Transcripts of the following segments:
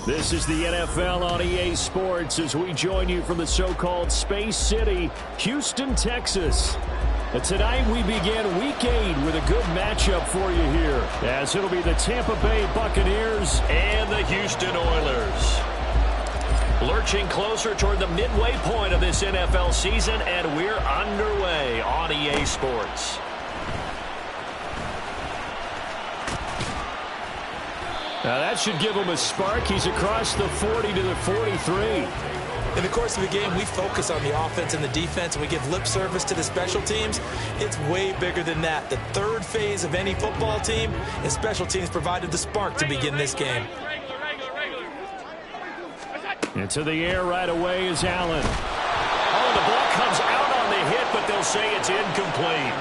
This is the NFL on EA Sports as we join you from the so-called Space City, Houston, Texas. And tonight we begin Week 8 with a good matchup for you here, as it'll be the Tampa Bay Buccaneers and the Houston Oilers. Lurching closer toward the midway point of this NFL season, and we're underway on EA Sports. Now that should give him a spark. He's across the 40 to the 43. In the course of the game, we focus on the offense and the defense, and we give lip service to the special teams. It's way bigger than that. The third phase of any football team, and special teams provided the spark to begin this game. Into the air right away is Allen. Oh, the ball comes out on the hit, but they'll say it's incomplete.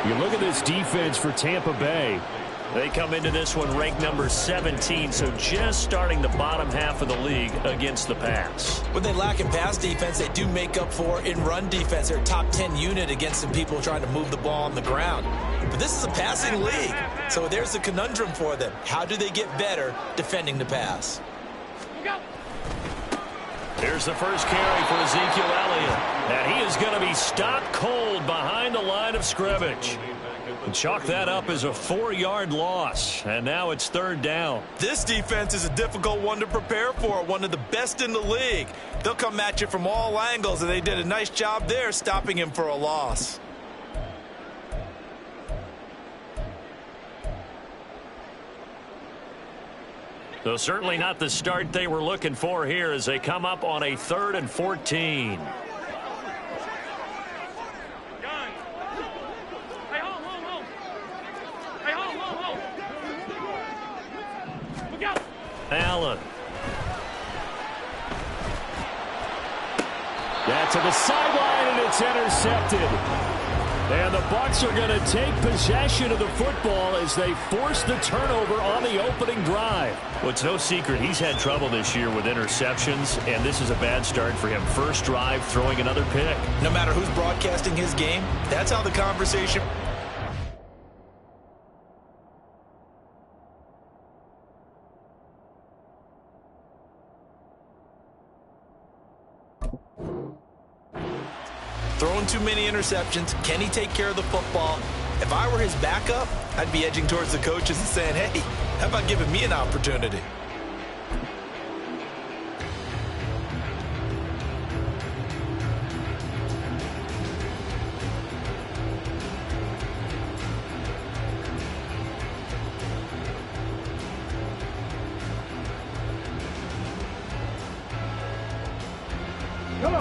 You look at this defense for Tampa Bay. They come into this one ranked number 17, so just starting the bottom half of the league against the pass. When they lack in pass defense, they do make up for in run defense. They're a top 10 unit against some people trying to move the ball on the ground. But this is a passing league, so there's a conundrum for them. How do they get better defending the pass? Here's the first carry for Ezekiel Elliott, and he is going to be stopped cold behind the line of scrimmage. And chalk that up as a 4-yard loss, and now it's third down. This defense is a difficult one to prepare for, one of the best in the league. They'll come at you from all angles, and they did a nice job there stopping him for a loss. So certainly not the start they were looking for here as they come up on a 3rd and 14. Allen. That's to the sideline, and it's intercepted. And the Bucs are going to take possession of the football as they force the turnover on the opening drive. Well, it's no secret he's had trouble this year with interceptions, and this is a bad start for him. First drive, throwing another pick. No matter who's broadcasting his game, that's how the conversation... Throwing too many interceptions. Can he take care of the football? If I were his backup, I'd be edging towards the coaches and saying, hey, how about giving me an opportunity?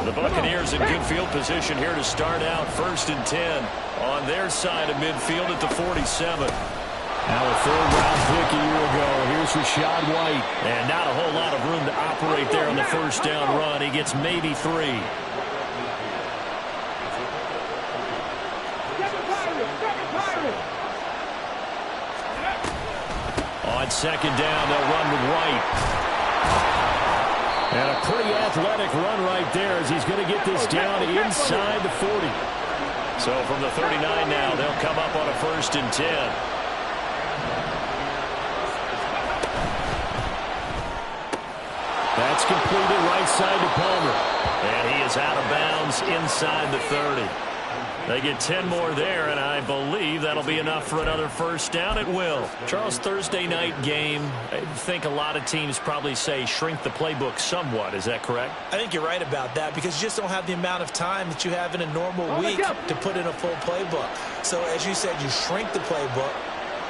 The Buccaneers in good field position here to start out 1st and 10 on their side of midfield at the 47. Now a 3rd-round pick a year ago. Here's Rashad White. And not a whole lot of room to operate there on the first down run. He gets maybe 3. On 2nd down, they'll run with White. And a pretty athletic run right there as he's going to get this down inside the 40. So from the 39 now, they'll come up on a 1st and 10. That's completed right side to Palmer. And he is out of bounds inside the 30. They get 10 more there, and I believe that'll be enough for another first down. It will. Charles, Thursday night game, I think a lot of teams probably say shrink the playbook somewhat. Is that correct? I think you're right about that because you just don't have the amount of time that you have in a normal week to put in a full playbook. So as you said, you shrink the playbook,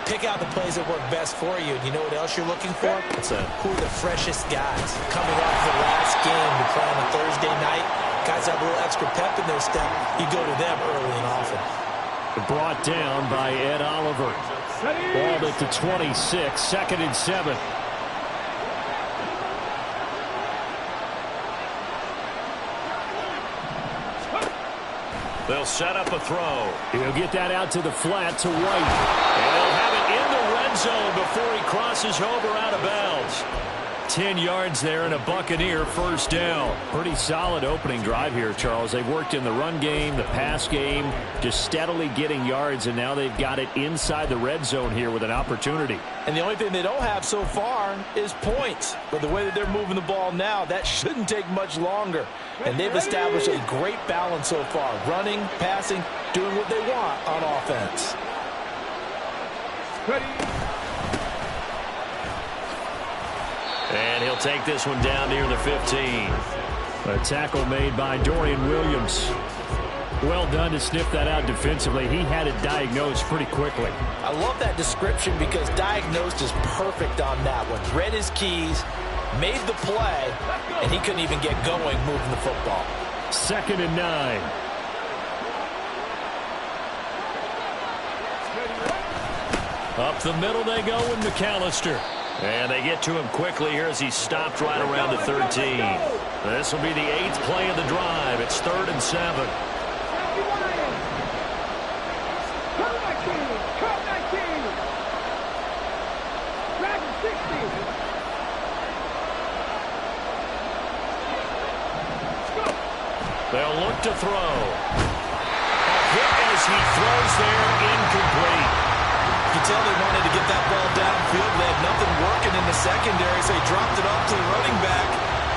pick out the plays that work best for you. And you know what else you're looking for? What's that? Who are the freshest guys coming off the last game to play on a Thursday night? Guys have a little extra pep in their step. You go to them early and often. Brought down by Ed Oliver. Ball at the 26, 2nd and 7. They'll set up a throw. He'll get that out to the flat to White. And they'll have it in the red zone before he crosses over out of bounds. 10 yards there and a Buccaneer first down. Pretty solid opening drive here, Charles. They've worked in the run game, the pass game, just steadily getting yards, and now they've got it inside the red zone here with an opportunity. And the only thing they don't have so far is points. But the way that they're moving the ball now, that shouldn't take much longer. And they've established a great balance so far. Running, passing, doing what they want on offense. Ready. And he'll take this one down near the 15. A tackle made by Dorian Williams. Well done to sniff that out defensively. He had it diagnosed pretty quickly. I love that description because diagnosed is perfect on that one. Read his keys, made the play, and he couldn't even get going moving the football. 2nd and 9. Up the middle they go with McAllister. And they get to him quickly here as he stopped right around the 13. This will be the 8th play of the drive. It's 3rd and 7. They'll look to throw. A hit as he throws there, incomplete. You can tell they wanted to get that ball downfield. They had nothing working in the secondary, so he dropped it off to the running back.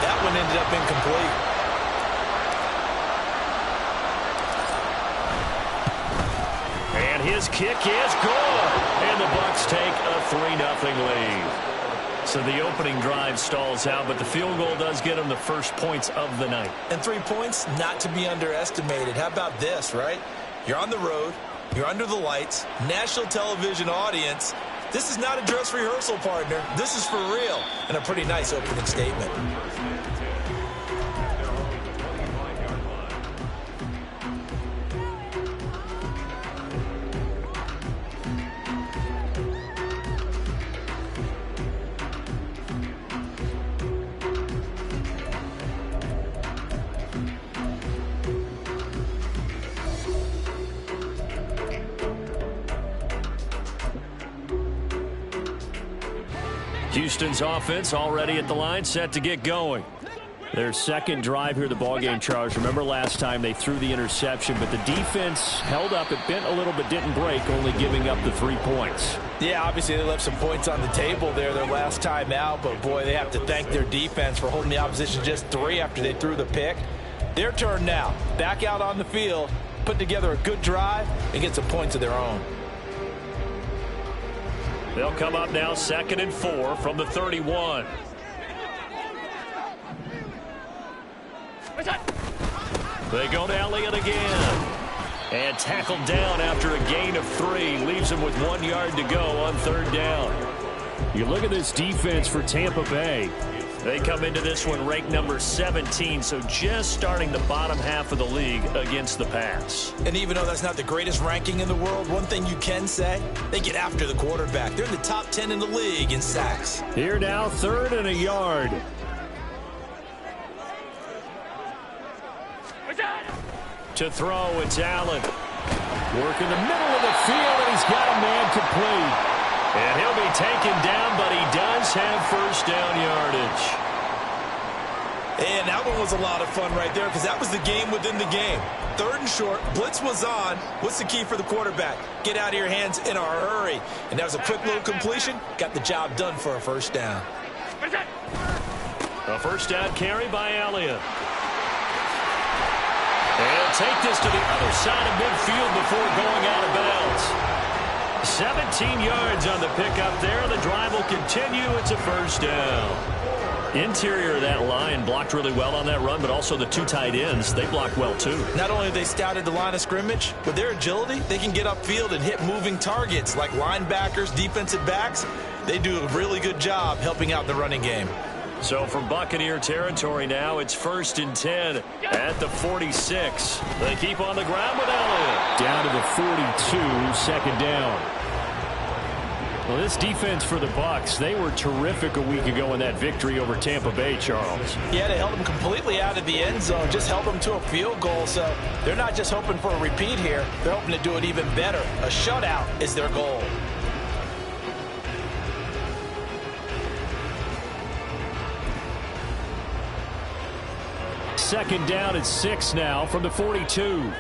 That one ended up incomplete. And his kick is good. And the Bucs take a 3-0 lead. So the opening drive stalls out, but the field goal does get them the first points of the night. And 3 points, not to be underestimated. How about this, right? You're on the road. You're under the lights. National television audience. This is not a dress rehearsal, partner. This is for real. And a pretty nice opening statement. Houston's offense already at the line, set to get going. Their second drive here, the ballgame, Charles. Remember last time they threw the interception, but the defense held up. It bent a little but didn't break, only giving up the 3 points. Yeah, obviously they left some points on the table there their last time out, but boy, they have to thank their defense for holding the opposition just 3 after they threw the pick. Their turn now. Back out on the field, put together a good drive, and get some points of their own. They'll come up now 2nd and 4 from the 31. They go to Elliott again. And tackled down after a gain of 3. Leaves him with 1 yard to go on 3rd down. You look at this defense for Tampa Bay. They come into this one ranked number 17, so just starting the bottom half of the league against the pass. And even though that's not the greatest ranking in the world, one thing you can say, they get after the quarterback. They're in the top 10 in the league in sacks. Here now, 3rd and a yard. To throw, it's Allen. Work in the middle of the field, and he's got a man complete. And he'll be taken down, but he does have first down yardage. And that one was a lot of fun right there because that was the game within the game. 3rd and short, blitz was on. What's the key for the quarterback? Get out of your hands in a hurry. And that was a quick little completion. Got the job done for a first down. A first down carry by Elliott. And take this to the other side of midfield before going out of bounds. 17 yards on the pickup there. The drive will continue. It's a first down. Interior of that line blocked really well on that run, but also the 2 tight ends, they blocked well too. Not only have they scouted the line of scrimmage, with their agility, they can get upfield and hit moving targets like linebackers, defensive backs. They do a really good job helping out the running game. So from Buccaneer territory now, it's 1st and 10 at the 46. They keep on the ground with Elliott. Down to the 42, 2nd down. Well, this defense for the Bucs, they were terrific a week ago in that victory over Tampa Bay, Charles. Yeah, they held them completely out of the end zone, just held them to a field goal. So they're not just hoping for a repeat here. They're hoping to do it even better. A shutout is their goal. Second down at 6 now from the 42.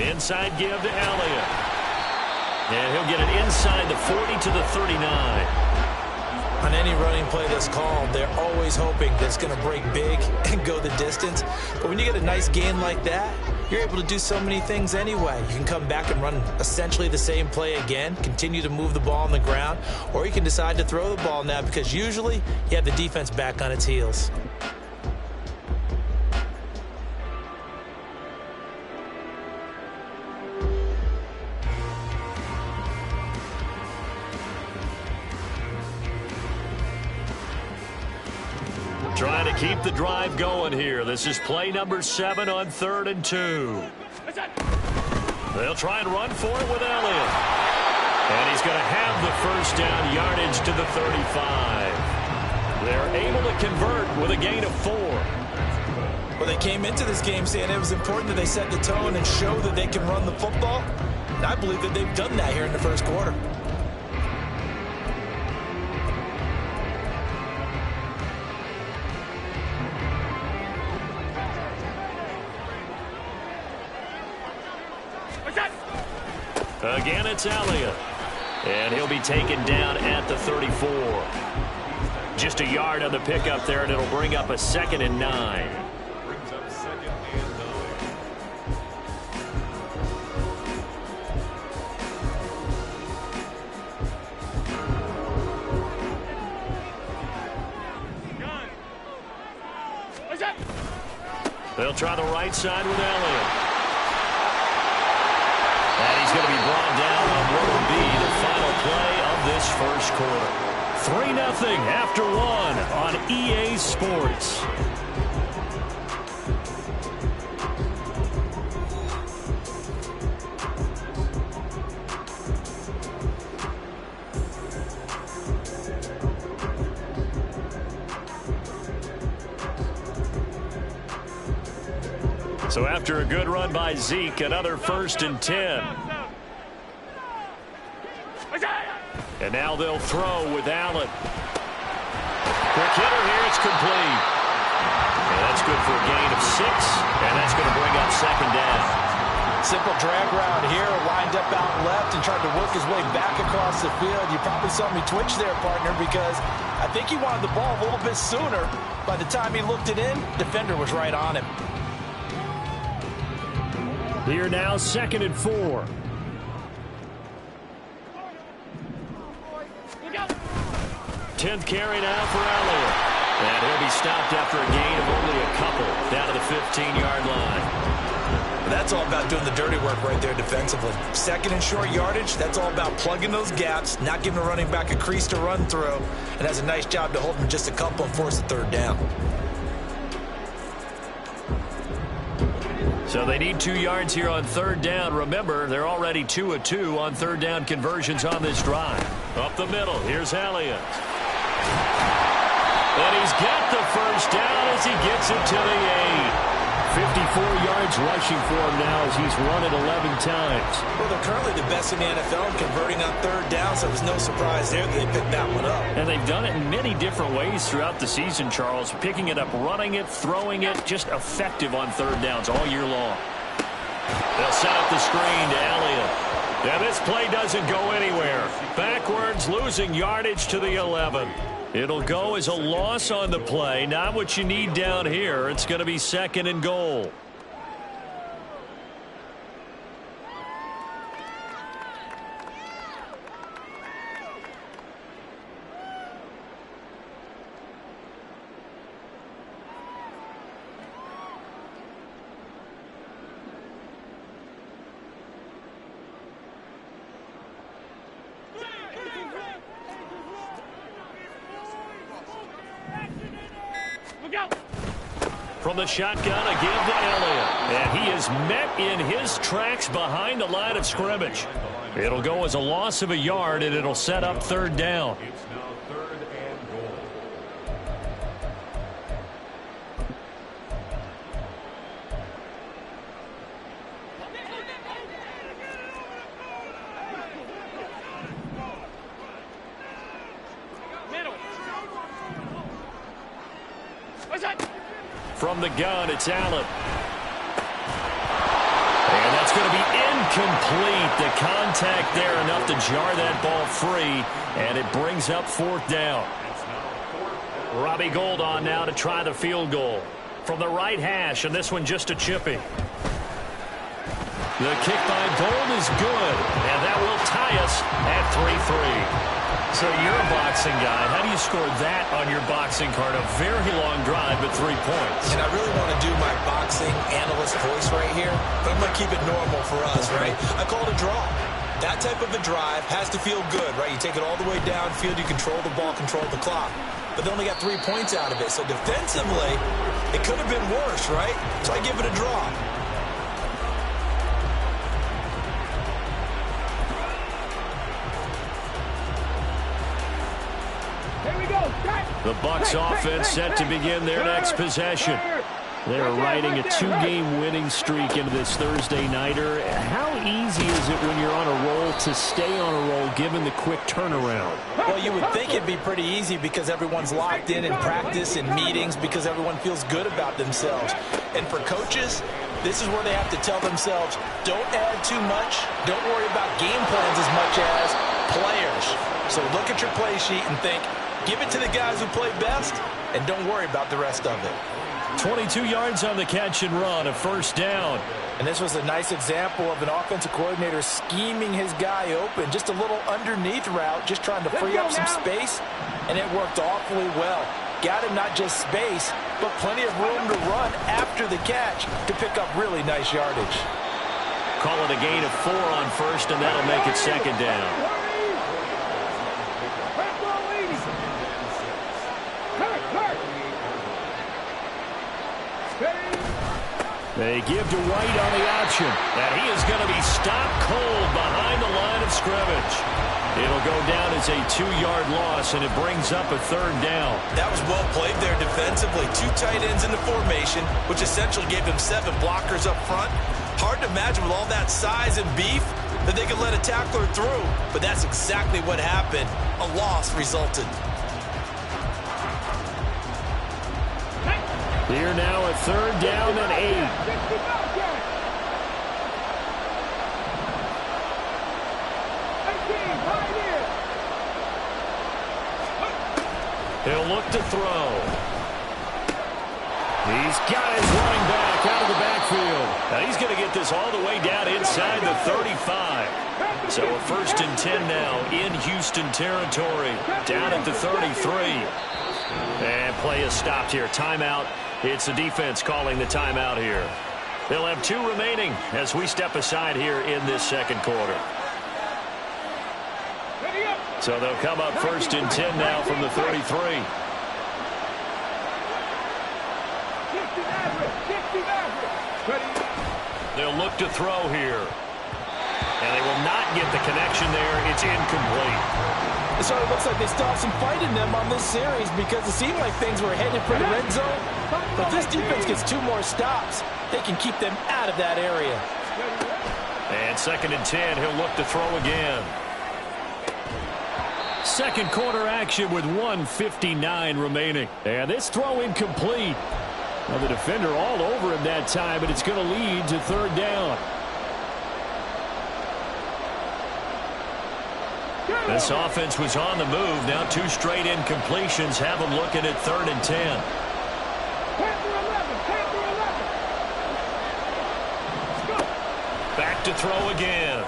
Inside give to Elliott. And he'll get it inside the 40 to the 39. On any running play that's called, they're always hoping that it's going to break big and go the distance. But when you get a nice gain like that, you're able to do so many things anyway. You can come back and run essentially the same play again, continue to move the ball on the ground, or you can decide to throw the ball now because usually you have the defense back on its heels. Trying to keep the drive going here. This is play number 7 on 3rd and 2. They'll try and run for it with Elliott. And he's going to have the first down, yardage to the 35. They're able to convert with a gain of 4. Well, they came into this game saying it was important that they set the tone and show that they can run the football. And I believe that they've done that here in the first quarter. Again, it's Elliott. And he'll be taken down at the 34. Just a yard on the pickup there, and it'll bring up a 2nd and 9. Brings up 2nd and 9. They'll try the right side with Elliott. And he's going to be brought down on what will be the final play of this first quarter. 3-0 after 1 on EA Sports. So after a good run by Zeke, another 1st and 10. And now they'll throw with Allen. Quick hitter here, it's complete. And that's good for a gain of 6, and that's going to bring up 2nd down. Simple drag route here, lined up out left and tried to work his way back across the field. You probably saw me twitch there, partner, because I think he wanted the ball a little bit sooner. By the time he looked it in, defender was right on him. Here now, 2nd and 4. Tenth carry now for Elliott. And he'll be stopped after a gain of only a couple down to the 15-yard line. That's all about doing the dirty work right there defensively. 2nd and short yardage, that's all about plugging those gaps, not giving a running back a crease to run through, and has a nice job to hold him just a couple and force the 3rd down. So they need 2 yards here on 3rd down. Remember, they're already 2 of 2 on 3rd down conversions on this drive. Up the middle, here's Elliott. And he's got the first down as he gets it to the 8. 54 yards rushing for him now as he's run it 11 times. Well, they're currently the best in the NFL in converting on 3rd down, so it was no surprise there that they picked that one up. And they've done it in many different ways throughout the season, Charles. Picking it up, running it, throwing it, just effective on 3rd downs all year long. They'll set up the screen to Elliott. And this play doesn't go anywhere. Backwards, losing yardage to the 11. It'll go as a loss on the play. Not what you need down here. It's going to be 2nd and goal. From the shotgun, a give to Elliott. And he is met in his tracks behind the line of scrimmage. It'll go as a loss of a yard, and it'll set up 3rd down. It's now 3rd and goal. From the gun, it's Allen. And that's going to be incomplete. The contact there enough to jar that ball free, and it brings up 4th down. Robbie Gould on now to try the field goal. From the right hash, and this one just a chippy. The kick by Gould is good, and that will tie us at 3-3. So you're a boxing guy. How do you score that on your boxing card? A very long drive, but 3 points. And I really want to do my boxing analyst voice right here, but I'm going to keep it normal for us, right? I call it a draw. That type of a drive has to feel good, right? You take it all the way downfield, you control the ball, control the clock. But they only got 3 points out of it. So defensively, it could have been worse, right? So I give it a draw. The Bucs offense set to begin their next possession. They're riding a 2-game winning streak into this Thursday nighter. How easy is it when you're on a roll to stay on a roll given the quick turnaround? Well, you would think it'd be pretty easy because everyone's locked in practice and meetings because everyone feels good about themselves. And for coaches, this is where they have to tell themselves, don't add too much. Don't worry about game plans as much as players. So look at your play sheet and think, give it to the guys who play best, and don't worry about the rest of it. 22 yards on the catch and run, a 1st down. And this was a nice example of an offensive coordinator scheming his guy open. Just a little underneath route, just trying to free up some space, and it worked awfully well. Got him not just space, but plenty of room to run after the catch to pick up really nice yardage. Call it a gain of 4 on 1st, and that'll make it 2nd down. They give to White on the option, and he is going to be stopped cold behind the line of scrimmage. It'll go down as a 2-yard loss, and it brings up a 3rd down. That was well played there defensively. 2 tight ends in the formation, which essentially gave them 7 blockers up front. Hard to imagine with all that size and beef that they could let a tackler through, but that's exactly what happened. A loss resulted. Here now a 3rd down and 8. He'll look to throw. He's got his running back out of the backfield. Now he's going to get this all the way down inside the 35. So a 1st and 10 now in Houston territory, down at the 33. And play is stopped here. Timeout. It's the defense calling the timeout here. They'll have 2 remaining as we step aside here in this 2nd quarter. So they'll come up 1st and 10 now from the 33. They'll look to throw here. And they will not get the connection there. It's incomplete. So it looks like they still have some fight in them on this series because it seemed like things were headed for the red zone. But this defense gets 2 more stops. They can keep them out of that area. And 2nd and 10, he'll look to throw again. 2nd quarter action with 1:59 remaining. And this throw incomplete. Now the defender all over him that time, but it's going to lead to 3rd down. This offense was on the move. Now 2 straight incompletions have them looking at 3rd and 10. Back to throw again.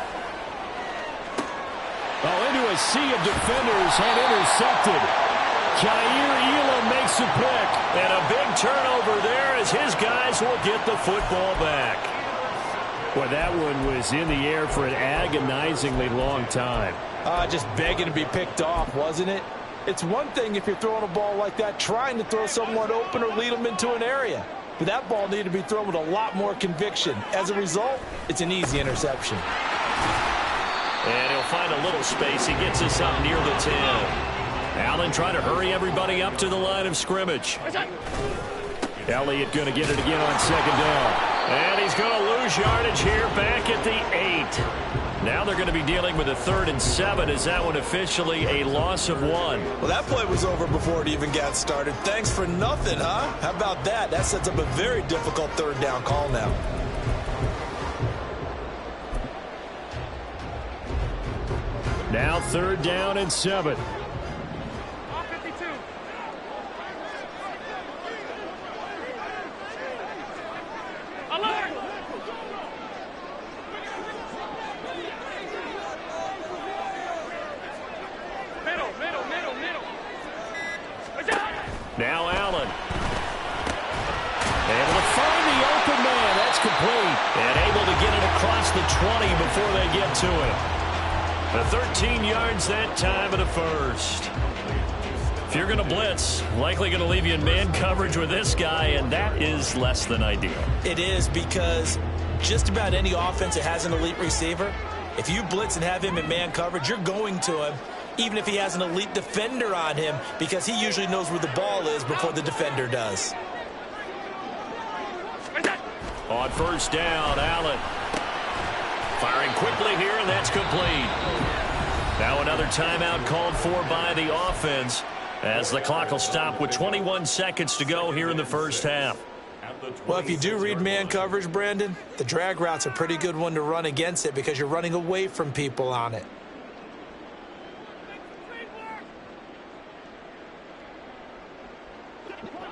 Oh, into a sea of defenders and intercepted. Jair Elam makes a pick. And a big turnover there as his guys will get the football back. Well, that one was in the air for an agonizingly long time. Just begging to be picked off, wasn't it? It's one thing if you're throwing a ball like that, trying to throw someone open or lead them into an area. But that ball needed to be thrown with a lot more conviction. As a result, it's an easy interception. And he'll find a little space. He gets us up near the 10. Allen trying to hurry everybody up to the line of scrimmage. Elliott going to get it again on 2nd down. And he's going to lose yardage here back at the 8. Now they're going to be dealing with a 3rd and 7. Is that one officially a loss of 1? Well, that play was over before it even got started. Thanks for nothing, huh? How about that? That sets up a very difficult 3rd down call now. Now 3rd down and 7. Now Allen. Able to find the open man. That's complete. And able to get it across the 20 before they get to it. The 13 yards that time and a first. If you're going to blitz, likely going to leave you in man coverage with this guy, and that is less than ideal. It is, because just about any offense that has an elite receiver, if you blitz and have him in man coverage, you're going to him, even if he has an elite defender on him, because he usually knows where the ball is before the defender does. On 1st down, Allen. Firing quickly here, and that's complete. Now another timeout called for by the offense, as the clock will stop with 21 seconds to go here in the first half. Well, if you do read man coverage, Brandon, the drag route's a pretty good one to run against it because you're running away from people on it.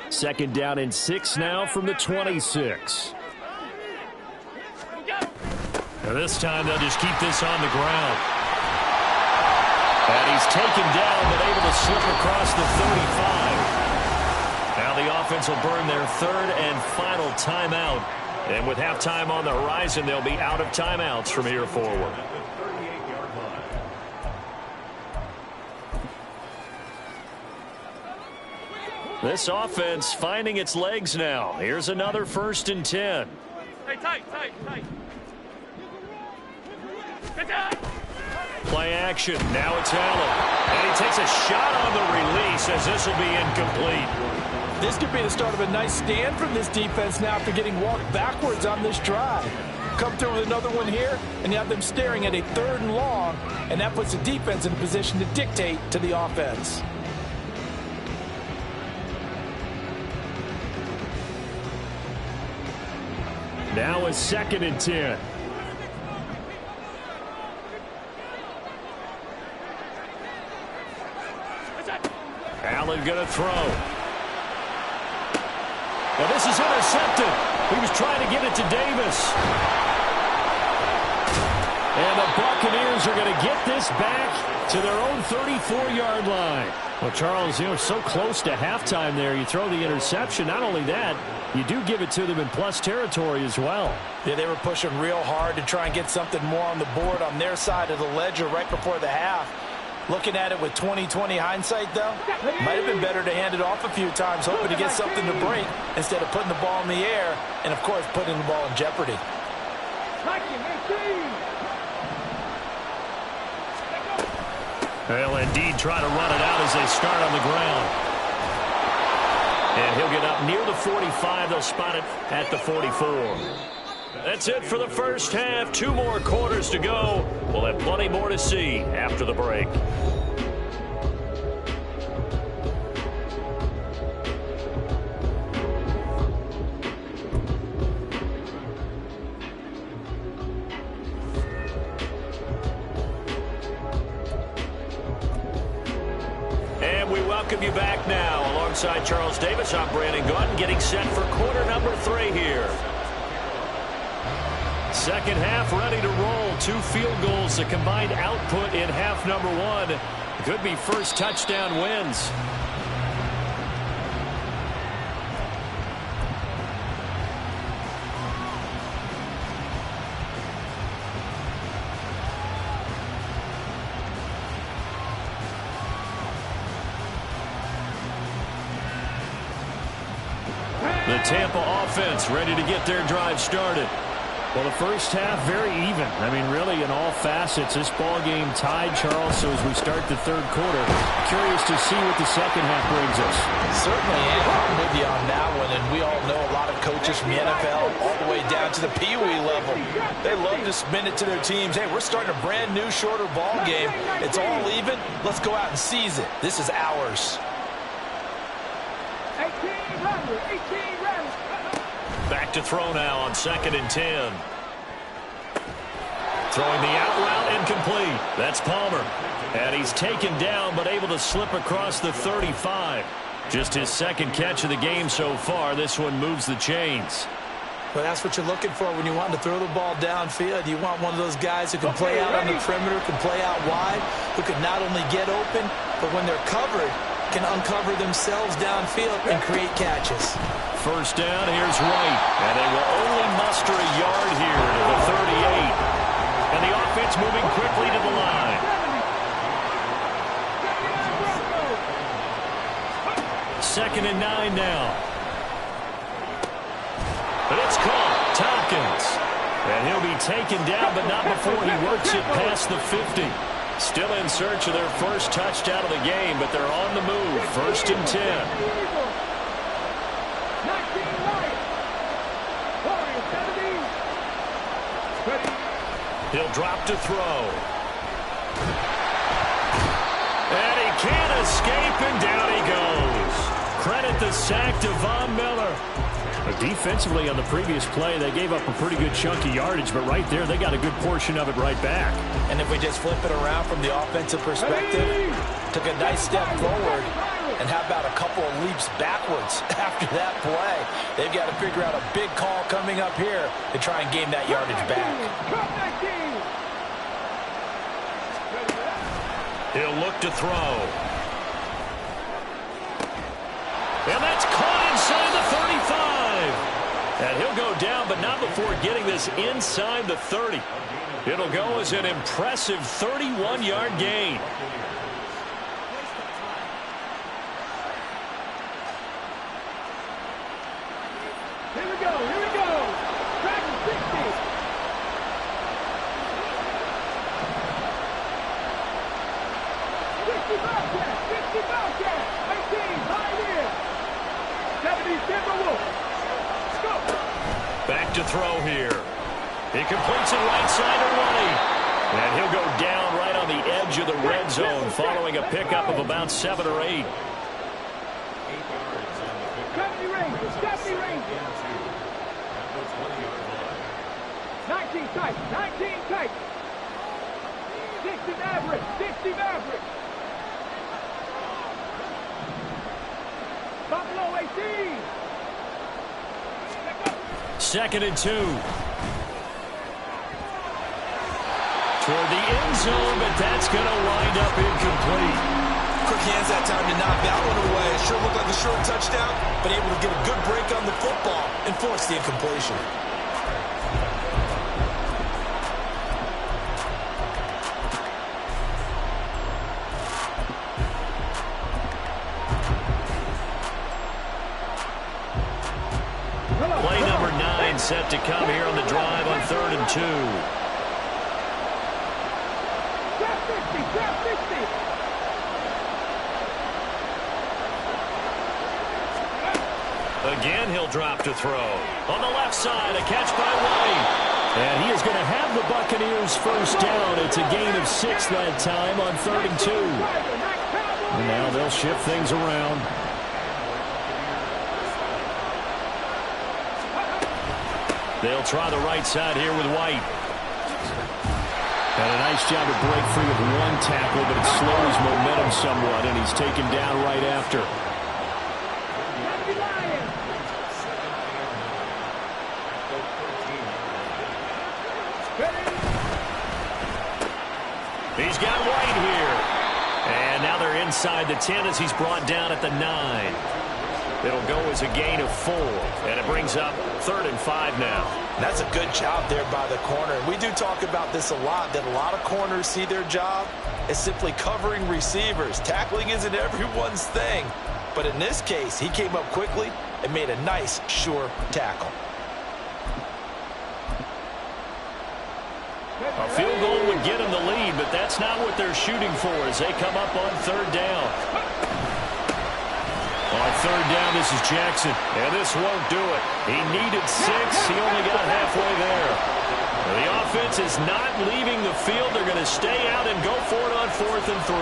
Second down and 6 now from the 26. Now this time they'll just keep this on the ground. And he's taken down but able to slip across the 35. Now the offense will burn their 3rd and final timeout. And with halftime on the horizon, they'll be out of timeouts from here forward. This offense finding its legs now. Here's another 1st and 10. Hey, tight. Play action. Now it's Allen. And he takes a shot on the release as this will be incomplete. This could be the start of a nice stand from this defense now after getting walked backwards on this drive. Come through with another one here, and you have them staring at a 3rd and long, and that puts the defense in a position to dictate to the offense. Now a 2nd and 10. Allen going to throw. Now this is intercepted. He was trying to get it to Davis. And the Buccaneers are going to get this back to their own 34-yard line. Well, Charles, so close to halftime there. You throw the interception. Not only that, you do give it to them in plus territory as well. Yeah, they were pushing real hard to try and get something more on the board on their side of the ledger right before the half. Looking at it with 20/20 hindsight, though, might have been better to hand it off a few times, hoping to get something to break instead of putting the ball in the air and, of course, putting the ball in jeopardy. They'll indeed try to run it out as they start on the ground. And he'll get up near the 45. They'll spot it at the 44. That's it for the first half. 2 more quarters to go. We'll have plenty more to see after the break. And we welcome you back now. Alongside Charles Davis, I'm Brandon Gunn, getting set for quarter number 3 here. Second half ready to roll. 2 field goals, the combined output in half number 1. Could be first touchdown wins. The Tampa offense ready to get their drive started. Well, the first half, very even. I mean, really, in all facets, this ball game tied, Charles. So as we start the third quarter, curious to see what the second half brings us. Certainly, I'm with you on that one. And we all know a lot of coaches from the NFL all the way down to the Pee Wee level. They love to spin it to their teams. Hey, we're starting a brand new, shorter ball game. It's all even. Let's go out and seize it. This is ours. 18 runners, 18 runners. Back to throw now on 2nd and 10. Throwing the out route incomplete. That's Palmer. And he's taken down but able to slip across the 35. Just his second catch of the game so far. This one moves the chains. Well, that's what you're looking for when you want to throw the ball downfield. You want one of those guys who can play out on the perimeter, can play out wide, who can not only get open, but when they're covered, can uncover themselves downfield and create catches. First down, here's White. And they will only muster a yard here to the 38. And the offense moving quickly to the line. Second and 9 now. But it's caught. Tompkins. And he'll be taken down, but not before he works it past the 50. Still in search of their first touchdown of the game, but they're on the move. 1st and 10. He'll drop to throw. And he can't escape, and down he goes. Credit the sack to Von Miller. Defensively on the previous play, they gave up a pretty good chunk of yardage, but right there, they got a good portion of it right back. And if we just flip it around from the offensive perspective, took a nice step forward, and how about a couple of leaps backwards after that play? They've got to figure out a big call coming up here to try and gain that yardage back. He'll look to throw. And that's caught inside the 35. And he'll go down, but not before getting this inside the 30. It'll go as an impressive 31-yard gain. Here we go, here we go. Track 60. 60 Bobcat, 60 Bobcat. 18, Pioneer. 70 Timberwolves. Let's go. Back to throw here. He completes it right side to White. And he'll go down right on the edge of the red zone following a pickup of about 7 or 8. 70 Rangers, 70 Rangers. 19 tight, 19 tight. 60 Maverick, 60 Maverick. Buffalo 18. 2nd and 2. Toward the end zone, but that's going to wind up incomplete. Quick hands that time to knock that one away. It sure looked like a short touchdown, but able to get a good break on the football and force the incompletion. Play number 9 set to come here on the drive on 3rd and 2. Again, he'll drop to throw. On the left side, a catch by White. And he is going to have the Buccaneers first down. It's a gain of 6 that time on 3rd and 2. And now they'll shift things around. They'll try the right side here with White. And a nice job to break free with one tackle, but it slows momentum somewhat, and he's taken down right after. He's got White here. And now they're inside the 10 as he's brought down at the 9. It'll go as a gain of 4, and it brings up 3rd and 5 now. That's a good job there by the corner. We do talk about this a lot, that a lot of corners see their job as simply covering receivers. Tackling isn't everyone's thing. But in this case, he came up quickly and made a nice, sure tackle. A field goal would get them the lead, but that's not what they're shooting for as they come up on third down. On third down, this is Jackson, and this won't do it. He needed 6. He only got halfway there. The offense is not leaving the field. They're going to stay out and go for it on 4th and 3.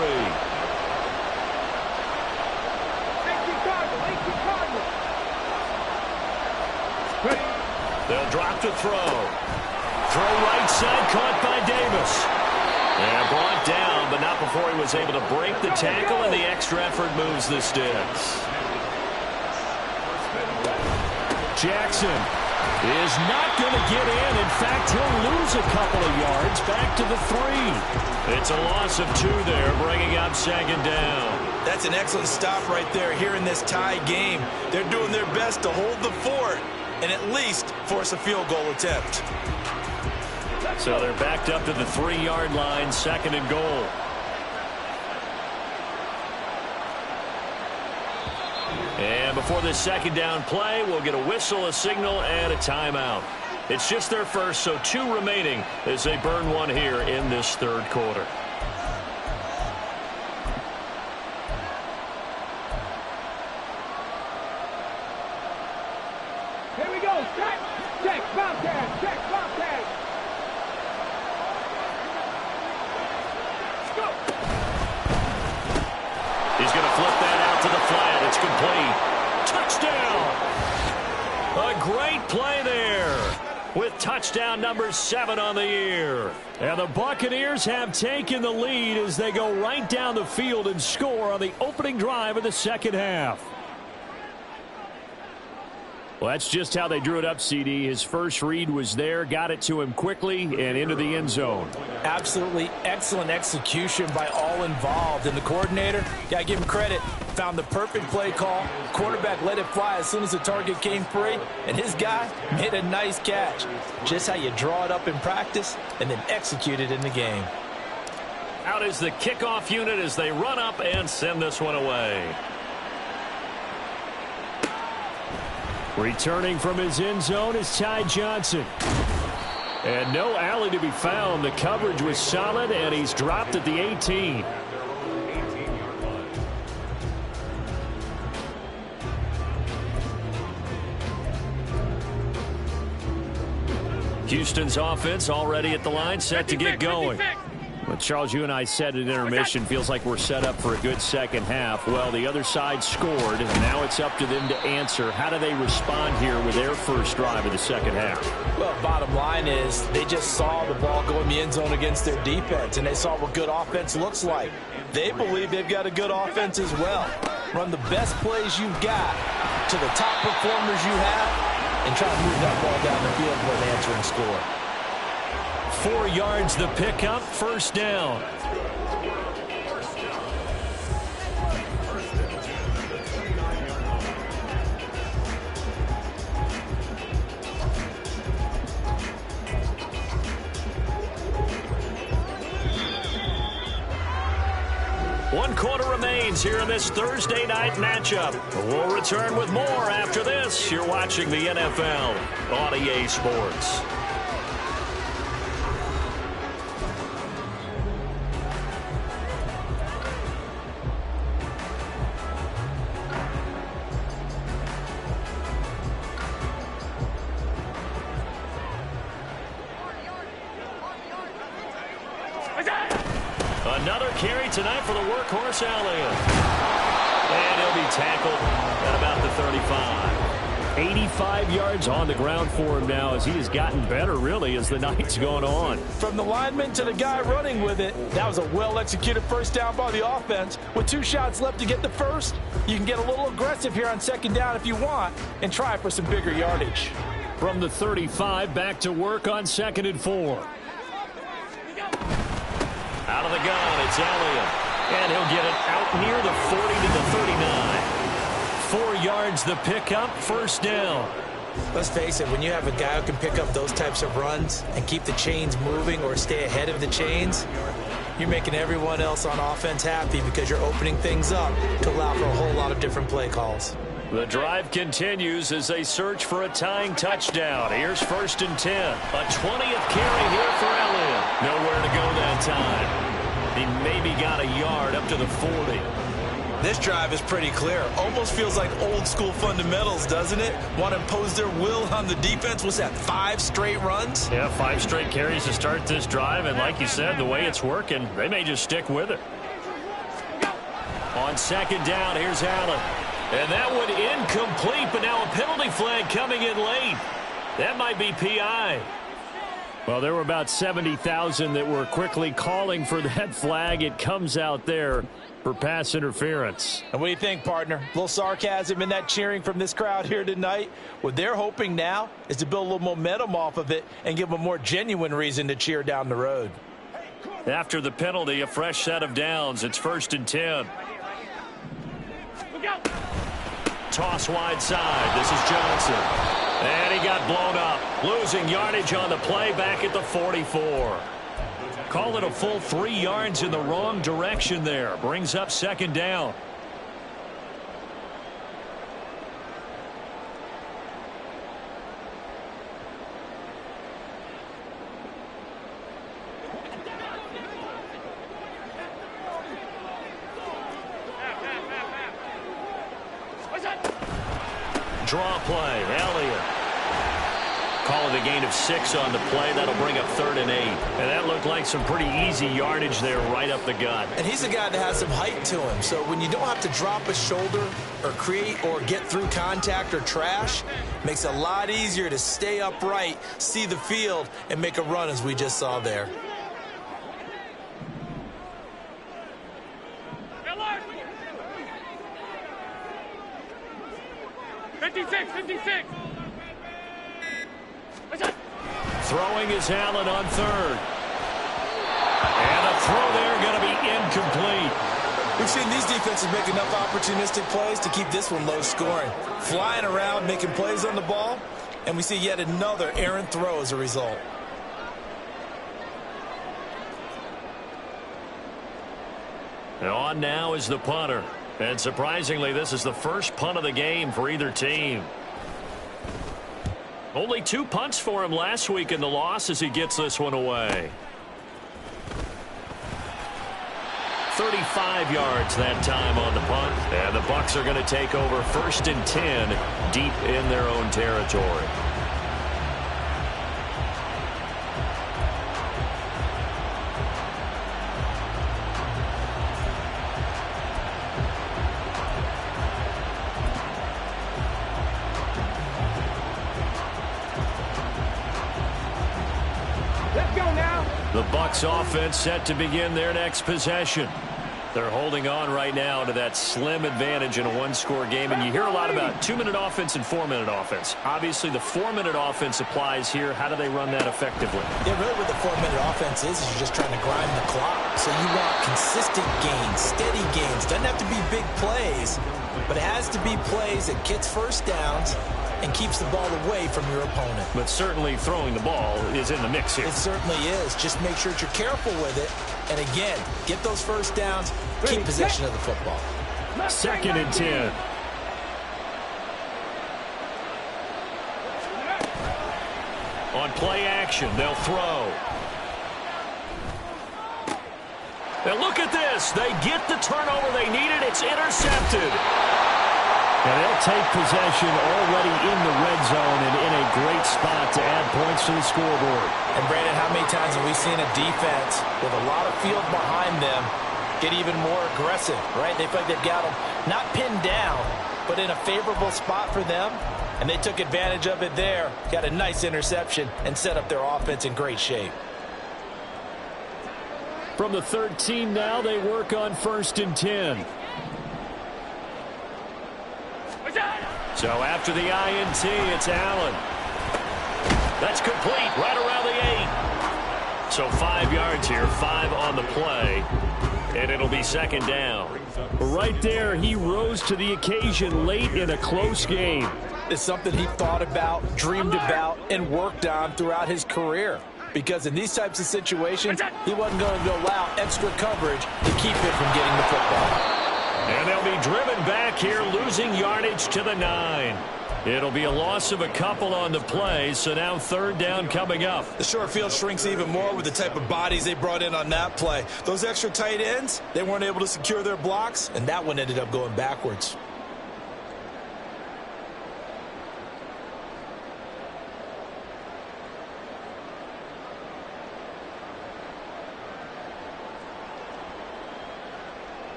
They'll drop to throw. Throw right side, caught by Davis. And brought down, but not before he was able to break the tackle, and the extra effort moves the sticks. Jackson is not going to get in. In fact, he'll lose a couple of yards back to the 3. It's a loss of 2 there, bringing up 2nd down. That's an excellent stop right there here in this tie game. They're doing their best to hold the fort and at least force a field goal attempt. So they're backed up to the 3-yard line, 2nd and goal. And before this 2nd down play, we'll get a whistle, a signal, and a timeout. It's just their first, so 2 remaining as they burn 1 here in this 3rd quarter. Here we go. Check, Bobcat. Check, Bobcat. Let's go. He's going to flip that out to the flat. It's complete. Touchdown. A great play there with touchdown number 7 on the year. And the Buccaneers have taken the lead as they go right down the field and score on the opening drive of the 2nd half. Well, that's just how they drew it up, CD. His first read was there, got it to him quickly, and into the end zone. Absolutely excellent execution by all involved. And the coordinator, got to give him credit, found the perfect play call. Quarterback let it fly as soon as the target came free, and his guy made a nice catch. Just how you draw it up in practice and then execute it in the game. Out is the kickoff unit as they run up and send this one away. Returning from his end zone is Ty Johnson. And no alley to be found. The coverage was solid, and he's dropped at the 18. Houston's offense already at the line, set to get going. Well, Charles, you and I said at intermission, feels like we're set up for a good second half. Well, the other side scored, and now it's up to them to answer. How do they respond here with their first drive of the second half? Well, bottom line is they just saw the ball go in the end zone against their defense, and they saw what good offense looks like. They believe they've got a good offense as well. Run the best plays you've got to the top performers you have, and try to move that ball down the field for an answering score. 4 yards the pickup, first down. One quarter remains here in this Thursday night matchup. We'll return with more after this. You're watching the NFL on EA Sports. Another carry tonight for the workhorse Elliott. And he'll be tackled at about the 35. 85 yards on the ground for him now as he has gotten better, really, as the night's going on. From the lineman to the guy running with it, that was a well-executed first down by the offense. With 2 shots left to get the first, you can get a little aggressive here on second down if you want and try for some bigger yardage. From the 35, back to work on 2nd and 4. Out of the gun, it's Elliott. And he'll get it out near the 40 to the 39. 4 yards the pickup, first down. Let's face it, when you have a guy who can pick up those types of runs and keep the chains moving or stay ahead of the chains, you're making everyone else on offense happy because you're opening things up to allow for a whole lot of different play calls. The drive continues as they search for a tying touchdown. Here's 1st and 10. A 20th carry here for Elliott. Nowhere to go that time. He maybe got a yard up to the 40. This drive is pretty clear. Almost feels like old school fundamentals, doesn't it? Want to impose their will on the defense. What's that, 5 straight runs? Yeah, 5 straight carries to start this drive. And like you said, the way it's working, they may just stick with it. On second down, here's Allen. And that one incomplete, but now a penalty flag coming in late. That might be PI. Well, there were about 70,000 that were quickly calling for that flag. It comes out there for pass interference. And what do you think, partner? A little sarcasm in that cheering from this crowd here tonight. What they're hoping now is to build a little momentum off of it and give them a more genuine reason to cheer down the road. After the penalty, a fresh set of downs. It's 1st and 10. Toss wide side. This is Johnson. And he got blown up. Losing yardage on the play back at the 44. Call it a full 3 yards in the wrong direction there. Brings up second down. Draw play. Elliott. Call it a gain of 6 on the play. That'll bring up 3rd and 8. And that looked like some pretty easy yardage there right up the gut. And he's a guy that has some height to him. So when you don't have to drop a shoulder or create or get through contact or trash, makes it a lot easier to stay upright, see the field, and make a run as we just saw there. Throwing is Allen on 3rd. And a throw there going to be incomplete. We've seen these defenses make enough opportunistic plays to keep this one low scoring. Flying around, making plays on the ball, and we see yet another errant throw as a result. And on now is the punter. And surprisingly, this is the first punt of the game for either team. Only 2 punts for him last week in the loss as he gets this one away. 35 yards that time on the punt. And the Bucs are going to take over 1st and 10 deep in their own territory. The Bucs offense set to begin their next possession. They're holding on right now to that slim advantage in a 1-score game. And you hear a lot about 2-minute offense and 4-minute offense. Obviously, the 4-minute offense applies here. How do they run that effectively? Yeah, really what the 4-minute offense is you're just trying to grind the clock. So you want consistent gains, steady gains. Doesn't have to be big plays, but it has to be plays that gets first downs and keeps the ball away from your opponent. But certainly throwing the ball is in the mix here. It certainly is. Just make sure that you're careful with it. And again, get those first downs, keep possession of the football. 2nd and 10. On play action, they'll throw. And look at this. They get the turnover they needed. It's intercepted. And they'll take possession already in the red zone and in a great spot to add points to the scoreboard. And, Brandon, how many times have we seen a defense with a lot of field behind them get even more aggressive, right? They feel like they've got them not pinned down, but in a favorable spot for them, and they took advantage of it there, got a nice interception, and set up their offense in great shape. From the 13 now, they work on 1st and 10. So after the INT, it's Allen. That's complete right around the 8. So 5 yards here, 5 on the play, and it'll be 2nd down. Right there, he rose to the occasion late in a close game. It's something he thought about, dreamed about, and worked on throughout his career. Because in these types of situations, he wasn't going to allow extra coverage to keep him from getting the football. And they'll be driven back here, losing yardage to the 9. It'll be a loss of a couple on the play, so now third down coming up. The short field shrinks even more with the type of bodies they brought in on that play. Those extra tight ends, they weren't able to secure their blocks, and that one ended up going backwards.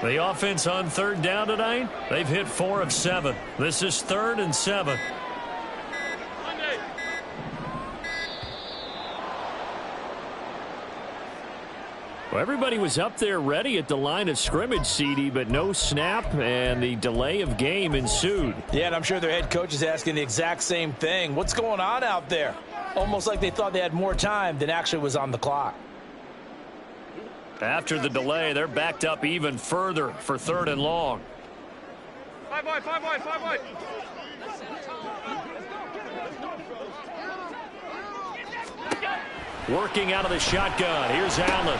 The offense on third down tonight, they've hit 4 of 7. This is 3rd and 7. Well, everybody was up there ready at the line of scrimmage, CD, but no snap, and the delay of game ensued. Yeah, and I'm sure their head coach is asking the exact same thing. What's going on out there? Almost like they thought they had more time than actually was on the clock. After the delay, they're backed up even further for 3rd and long. 5 wide, 5 wide, 5 wide. Working out of the shotgun. Here's Allen.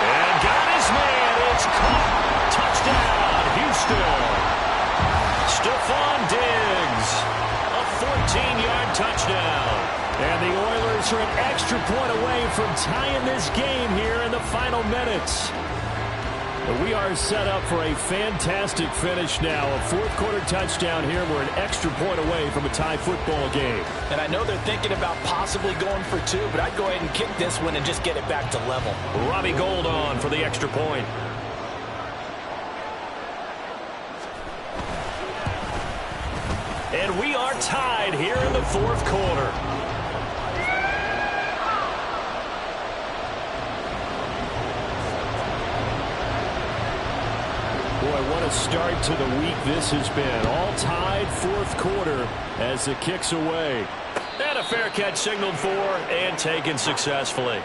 And got his man. It's caught. Touchdown, Houston. Stephon Diggs. A 14-yard touchdown. And the Oilers are an extra point away from tying this game here in the final minutes. We are set up for a fantastic finish now. A fourth-quarter touchdown here. We're an extra point away from a tie football game. And I know they're thinking about possibly going for 2, but I'd go ahead and kick this one and just get it back to level. Robbie Gould on for the extra point. And we are tied here in the fourth quarter. Boy, what a start to the week this has been. All tied fourth quarter as the kick's away. And a fair catch signaled for and taken successfully.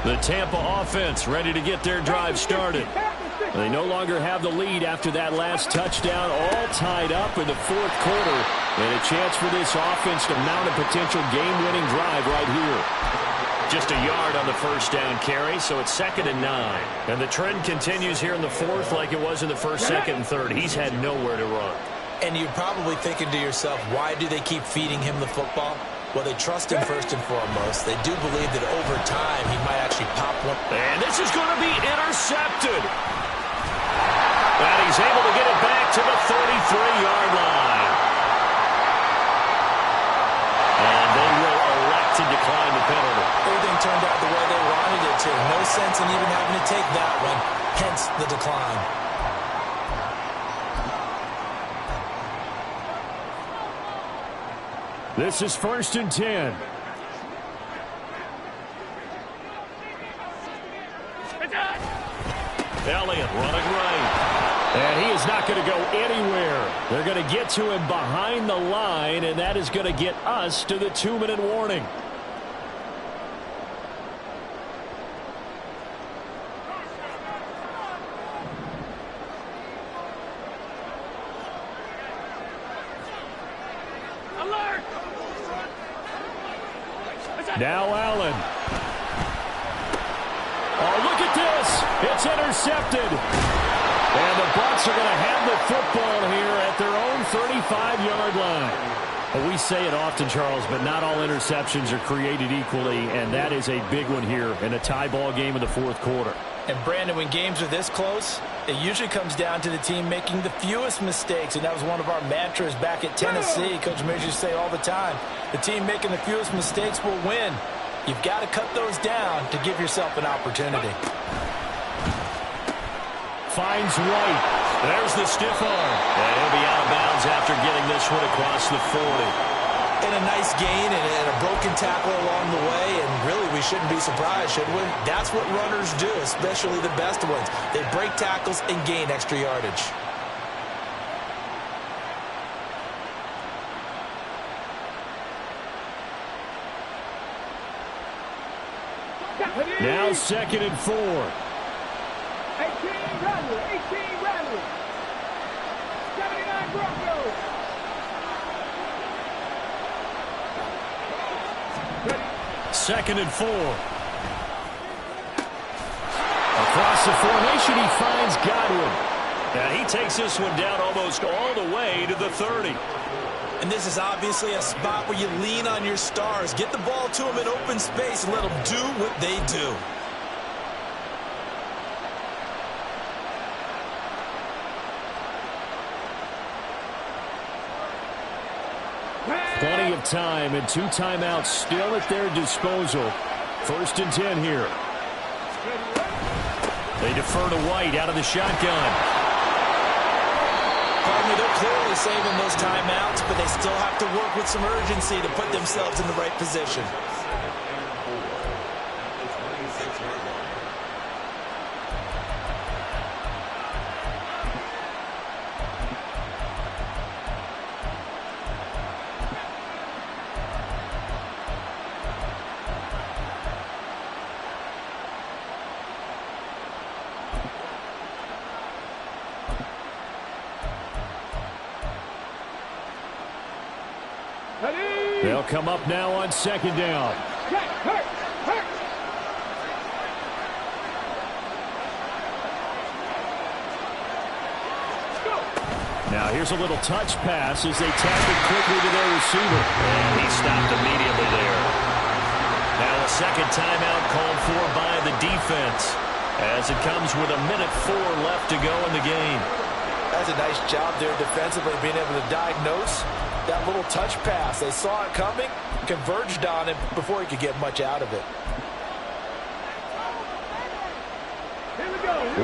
The Tampa offense ready to get their drive started. They no longer have the lead after that last touchdown, all tied up in the fourth quarter. And a chance for this offense to mount a potential game-winning drive right here. Just a yard on the first down carry, so it's 2nd and 9. And the trend continues here in the fourth like it was in the first, second, and third. He's had nowhere to run. And you're probably thinking to yourself, why do they keep feeding him the football? Well, they trust him first and foremost. They do believe that over time he might actually pop one. And this is going to be intercepted. And he's able to get it back to the 33-yard line. And they will elect to decline the penalty. Everything turned out the way they wanted it to. No sense in even having to take that one, hence the decline. This is 1st and 10. Elliott running right. And he is not going to go anywhere. They're going to get to him behind the line, and that is going to get us to the 2-minute warning. Now Allen. Oh, look at this. It's intercepted. And the Bucs are going to have the football here at their own 35-yard line. Well, we say it often, Charles, but not all interceptions are created equally, and that is a big one here in a tie ball game in the fourth quarter. And, Brandon, when games are this close, it usually comes down to the team making the fewest mistakes, and that was one of our mantras back at Tennessee. Coach Mears used to say all the time, the team making the fewest mistakes will win. You've got to cut those down to give yourself an opportunity. Finds White. There's the stiff arm. And he'll be out of bounds after getting this one across the 40. And a nice gain and a broken tackle along the way, and really we shouldn't be surprised, should we? That's what runners do, especially the best ones. They break tackles and gain extra yardage. Now 2nd and 4. 18 Rattler. 79 Broncos. Second and 4. Across the formation, he finds Godwin. And he takes this one down almost all the way to the 30. And this is obviously a spot where you lean on your stars. Get the ball to them in open space and let them do what they do. Plenty of time and 2 timeouts still at their disposal. 1st and 10 here. They defer to White out of the shotgun. They're clearly saving those timeouts, but they still have to work with some urgency to put themselves in the right position. They'll come up now on 2nd down. Now here's a little touch pass as they tap it quickly to their receiver. And he stopped immediately there. Now a 2nd timeout called for by the defense as it comes with 1:04 left to go in the game. That's a nice job there defensively, being able to diagnose that little touch pass. They saw it coming, converged on it before he could get much out of it.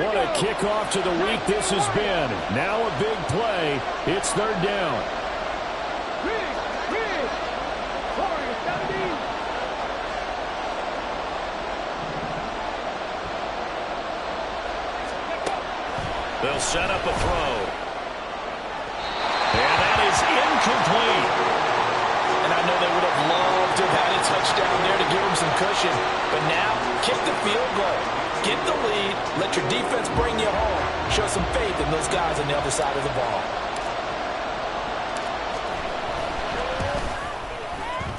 What a kickoff to the week this has been. Now a big play. It's 3rd down. They'll set up a throw. And that is incomplete. And I know they would have loved to have had a touchdown there to give them some cushion. But now, kick the field goal. Get the lead. Let your defense bring you home. Show some faith in those guys on the other side of the ball.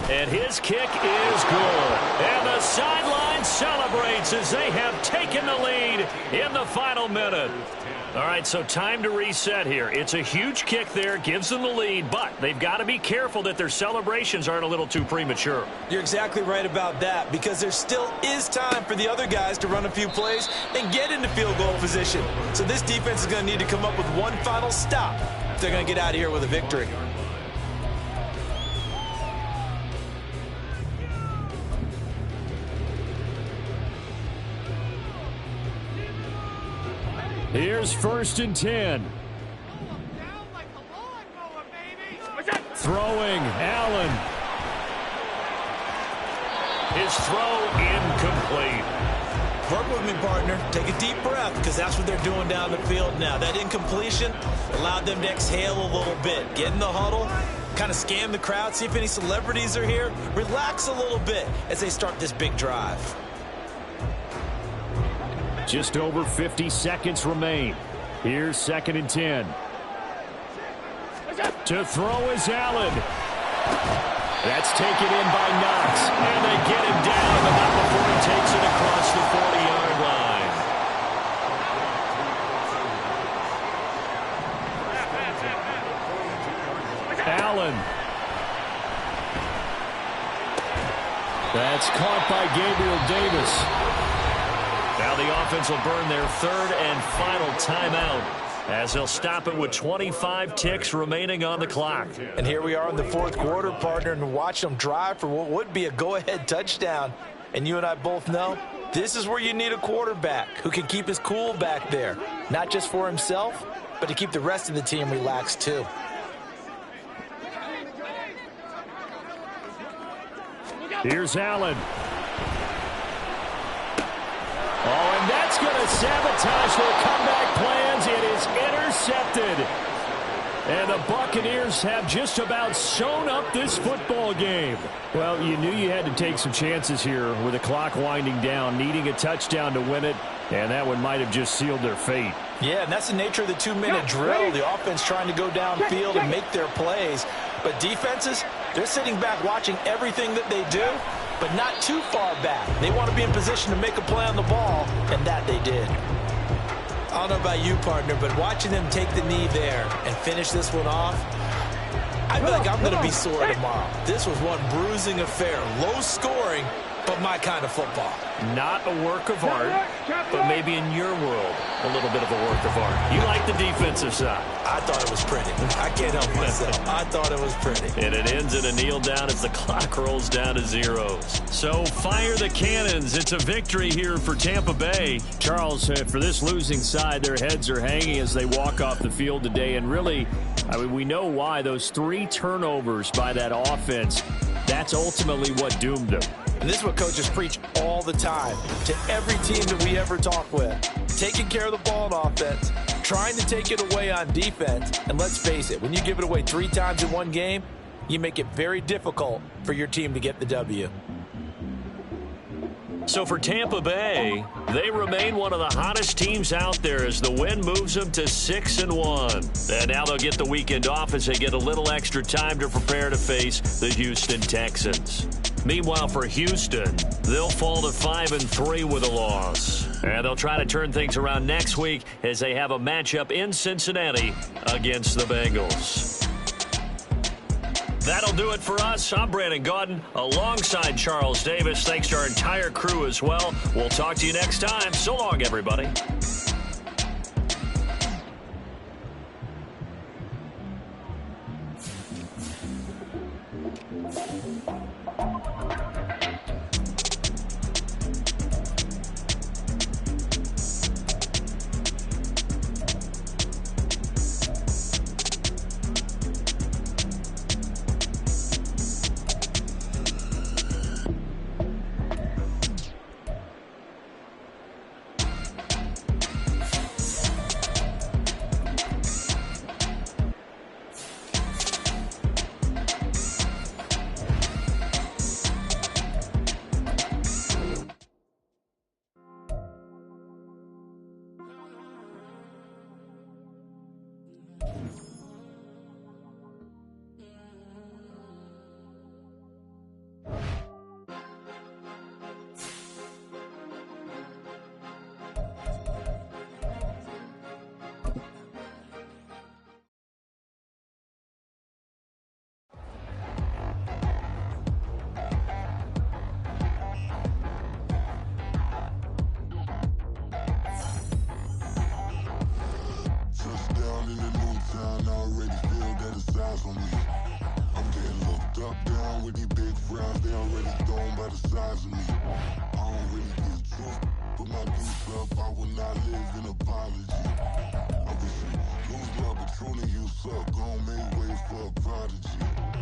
And his kick is good. And the sideline celebrates as they have taken the lead in the final minute. All right, so time to reset here. It's a huge kick there, gives them the lead, but they've got to be careful that their celebrations aren't a little too premature. You're exactly right about that, because there still is time for the other guys to run a few plays and get into field goal position. So this defense is going to need to come up with one final stop if they're going to get out of here with a victory. Here's 1st and 10. Throwing, Allen. His throw incomplete. Work with me, partner. Take a deep breath, because that's what they're doing down the field now. That incompletion allowed them to exhale a little bit. Get in the huddle, kind of scan the crowd, see if any celebrities are here. Relax a little bit as they start this big drive. Just over 50 seconds remain. Here's 2nd and 10. To throw is Allen. That's taken in by Knox. And they get him down, but not before he takes it across the 40-yard line. Allen. That's caught by Gabriel Davis. Now the offense will burn their 3rd and final timeout as they'll stop it with 25 ticks remaining on the clock. And here we are in the 4th quarter, partner, and watch them drive for what would be a go-ahead touchdown. And you and I both know this is where you need a quarterback who can keep his cool back there, not just for himself, but to keep the rest of the team relaxed too. Here's Allen. Oh, and that's going to sabotage their comeback plans. It is intercepted. And the Buccaneers have just about sewn up this football game. Well, you knew you had to take some chances here with the clock winding down, needing a touchdown to win it, and that one might have just sealed their fate. Yeah, and that's the nature of the 2-minute drill. The offense trying to go downfield and make their plays. But defenses, they're sitting back watching everything that they do, but not too far back. They want to be in position to make a play on the ball, and that they did. I don't know about you, partner, but watching them take the knee there and finish this one off, I feel like I'm going to be sore tomorrow. This was one bruising affair. Low scoring, but my kind of football. Not a work of art, but maybe in your world, a little bit of a work of art. You like the defensive side. I thought it was pretty. I can't help myself. I thought it was pretty. And it ends in a kneel down as the clock rolls down to zeros. So fire the cannons. It's a victory here for Tampa Bay. Charles, for this losing side, their heads are hanging as they walk off the field today. And really, I mean, we know why. Those 3 turnovers by that offense, that's ultimately what doomed them. And this is what coaches preach all the time to every team that we ever talk with. Taking care of the ball on offense, trying to take it away on defense. And let's face it, when you give it away 3 times in one game, you make it very difficult for your team to get the W. So for Tampa Bay, they remain one of the hottest teams out there as the win moves them to 6-1. And now they'll get the weekend off as they get a little extra time to prepare to face the Houston Texans. Meanwhile, for Houston, they'll fall to 5-3 with a loss. And they'll try to turn things around next week as they have a matchup in Cincinnati against the Bengals. That'll do it for us. I'm Brandon Gaudin alongside Charles Davis. Thanks to our entire crew as well. We'll talk to you next time. So long, everybody.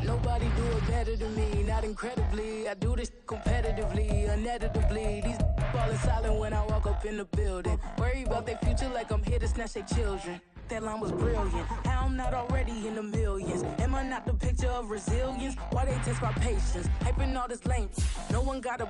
Nobody do it better than me, not incredibly. I do this competitively, uneditably. These falling silent when I walk up in the building. Worry about their future like I'm here to snatch their children. That line was brilliant. How I'm not already in the millions? Am I not the picture of resilience? Why they test my patience? Hyping all this lame. No one got a